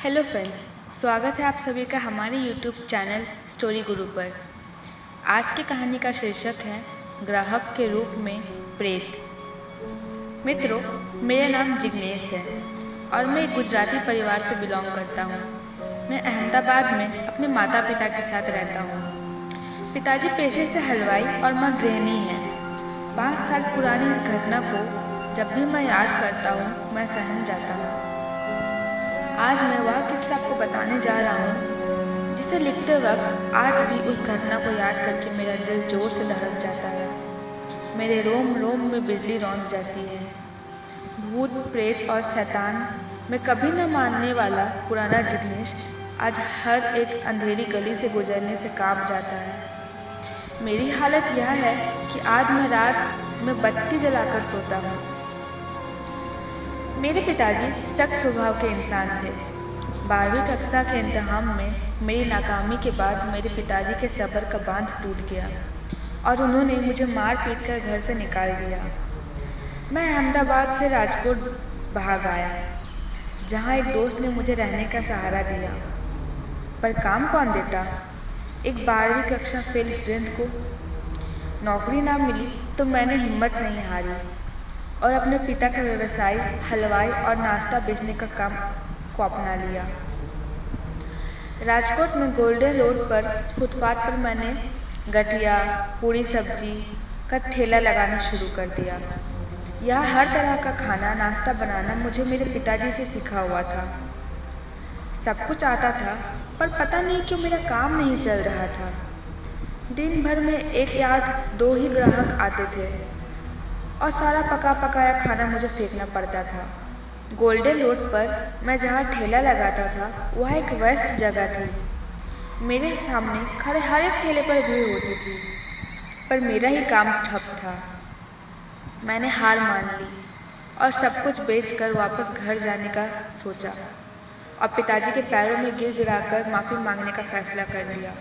Hello friends, स्वागत है आप सभी का हमारे यूट्यूब चैनल स्टोरी गुरु पर। आज की कहानी का शीर्षक है ग्राहक के रूप में प्रेत। मित्रों, मेरा नाम जिग्नेश है और मैं एक गुजराती परिवार से बिलोंग करता हूँ। मैं अहमदाबाद में अपने माता पिता के साथ रहता हूँ। पिताजी पेशे से हलवाई और माँ गृहिणी हैं। 5 साल पुरानी इस घटना को जब भी मैं याद करता हूँ मैं सहम जाता हूँ। आज मैं वह किस्सा आपको बताने जा रहा हूँ जिसे लिखते वक्त आज भी उस घटना को याद करके मेरा दिल जोर से धड़क जाता है। मेरे रोम रोम में बिजली रौंद जाती है। भूत, प्रेत और शैतान में कभी न मानने वाला पुराना जिग्नेश आज हर एक अंधेरी गली से गुजरने से कांप जाता है। मेरी हालत यह है कि आज मैं रात में बत्ती जलाकर सोता हूँ। मेरे पिताजी सख्त स्वभाव के इंसान थे। 12वीं कक्षा के इम्तिहान में मेरी नाकामी के बाद मेरे पिताजी के सब्र का बांध टूट गया और उन्होंने मुझे मार पीट कर घर से निकाल दिया। मैं अहमदाबाद से राजकोट भाग आया, जहाँ एक दोस्त ने मुझे रहने का सहारा दिया। पर काम कौन देता? एक 12वीं कक्षा फेल स्टूडेंट को नौकरी ना मिली तो मैंने हिम्मत नहीं हारी और अपने पिता का व्यवसाय हलवाई और नाश्ता बेचने का काम को अपना लिया। राजकोट में गोल्डन रोड पर फुटपाथ पर मैंने गठिया, पूरी सब्जी का ठेला लगाना शुरू कर दिया। यह हर तरह का खाना नाश्ता बनाना मुझे मेरे पिताजी से सीखा हुआ था। सब कुछ आता था, पर पता नहीं क्यों मेरा काम नहीं चल रहा था। दिन भर में एक या 2 ही ग्राहक आते थे और सारा पका पकाया खाना मुझे फेंकना पड़ता था। गोल्डन रोड पर मैं जहाँ ठेला लगाता था वह एक व्यस्त जगह थी। मेरे सामने खड़े हर एक ठेले पर भीड़ होती थी, पर मेरा ही काम ठप था। मैंने हार मान ली और सब कुछ बेचकर वापस घर जाने का सोचा और पिताजी के पैरों में गिर गिराकर माफ़ी मांगने का फैसला कर लिया।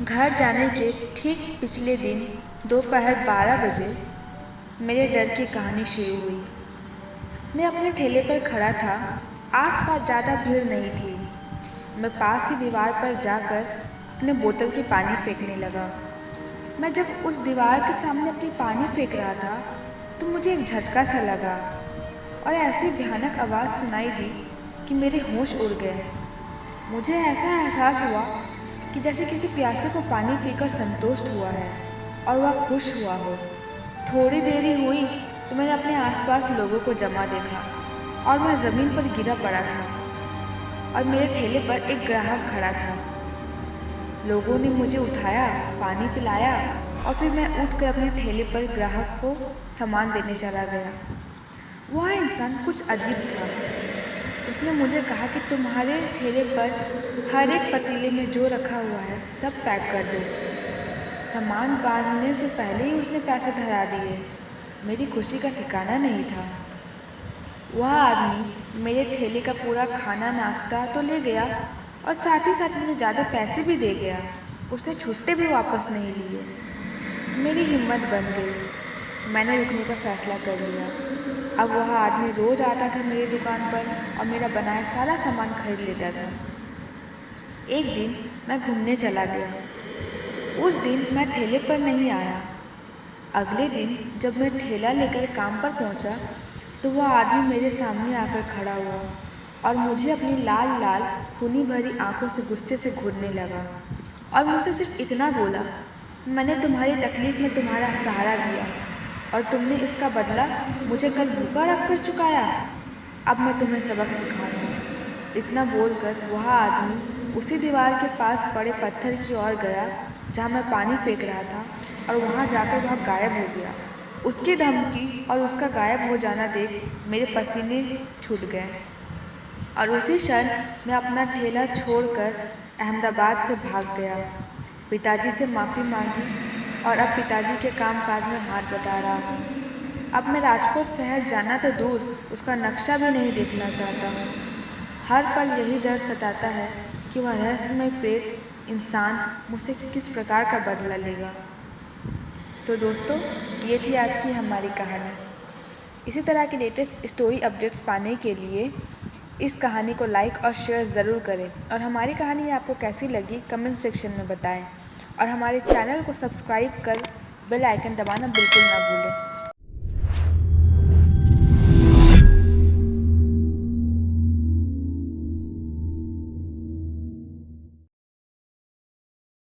घर जाने के ठीक पिछले दिन दोपहर 12 बजे मेरे डर की कहानी शुरू हुई। मैं अपने ठेले पर खड़ा था। आसपास ज़्यादा भीड़ नहीं थी। मैं पास ही दीवार पर जाकर अपने बोतल की पानी फेंकने लगा। मैं जब उस दीवार के सामने अपनी पानी फेंक रहा था तो मुझे एक झटका सा लगा और ऐसी भयानक आवाज़ सुनाई दी कि मेरे होश उड़ गए। मुझे ऐसा एहसास हुआ कि जैसे किसी प्यासे को पानी पीकर संतुष्ट हुआ है और वह खुश हुआ हो। थोड़ी देरी हुई तो मैंने अपने आसपास लोगों को जमा देखा और मैं ज़मीन पर गिरा पड़ा था और मेरे ठेले पर एक ग्राहक खड़ा था। लोगों ने मुझे उठाया, पानी पिलाया और फिर मैं उठकर अपने ठेले पर ग्राहक को सामान देने चला गया। वह इंसान कुछ अजीब था। उसने मुझे कहा कि तुम्हारे ठेले पर हर एक पतीले में जो रखा हुआ है सब पैक कर दो। सामान बांधने से पहले ही उसने पैसे धरा दिए। मेरी खुशी का ठिकाना नहीं था। वह आदमी मेरे ठेले का पूरा खाना नाश्ता तो ले गया और साथ ही साथ मुझे ज़्यादा पैसे भी दे गया। उसने छुट्टे भी वापस नहीं लिए। मेरी हिम्मत बन गई। मैंने रुकने का फैसला कर लिया। अब वह आदमी रोज़ आता था मेरी दुकान पर और मेरा बनाया सारा सामान खरीद लेता था। एक दिन मैं घूमने चला गया। उस दिन मैं ठेले पर नहीं आया। अगले दिन जब मैं ठेला लेकर काम पर पहुंचा तो वह आदमी मेरे सामने आकर खड़ा हुआ और मुझे अपनी लाल लाल खूनी भरी आंखों से गुस्से से घूरने लगा और मुझसे सिर्फ इतना बोला, मैंने तुम्हारी तकलीफ में तुम्हारा सहारा दिया और तुमने इसका बदला मुझे कल भूखा रख कर चुकाया। अब मैं तुम्हें सबक सिखाऊंगा। इतना बोलकर वह आदमी उसी दीवार के पास पड़े पत्थर की ओर गया जहाँ मैं पानी फेंक रहा था और वहाँ जाकर वह गायब हो गया। उसकी धमकी और उसका गायब हो जाना देख मेरे पसीने छूट गए और उसी क्षण मैं अपना ठेला छोड़कर अहमदाबाद से भाग गया। पिताजी से माफ़ी मांगी और अब पिताजी के कामकाज में हाथ बटा रहा हूँ। अब मैं राजकोट शहर जाना तो दूर, उसका नक्शा भी नहीं देखना चाहता हूँ। हर पल यही डर सताता है कि वह रहस्यमय प्रेत इंसान मुझसे किस प्रकार का बदला लेगा। तो दोस्तों, ये थी आज की हमारी कहानी। इसी तरह की लेटेस्ट स्टोरी अपडेट्स पाने के लिए इस कहानी को लाइक और शेयर ज़रूर करें और हमारी कहानी आपको कैसी लगी कमेंट सेक्शन में बताएं और हमारे चैनल को सब्सक्राइब कर बेल आइकन दबाना बिल्कुल ना भूलें।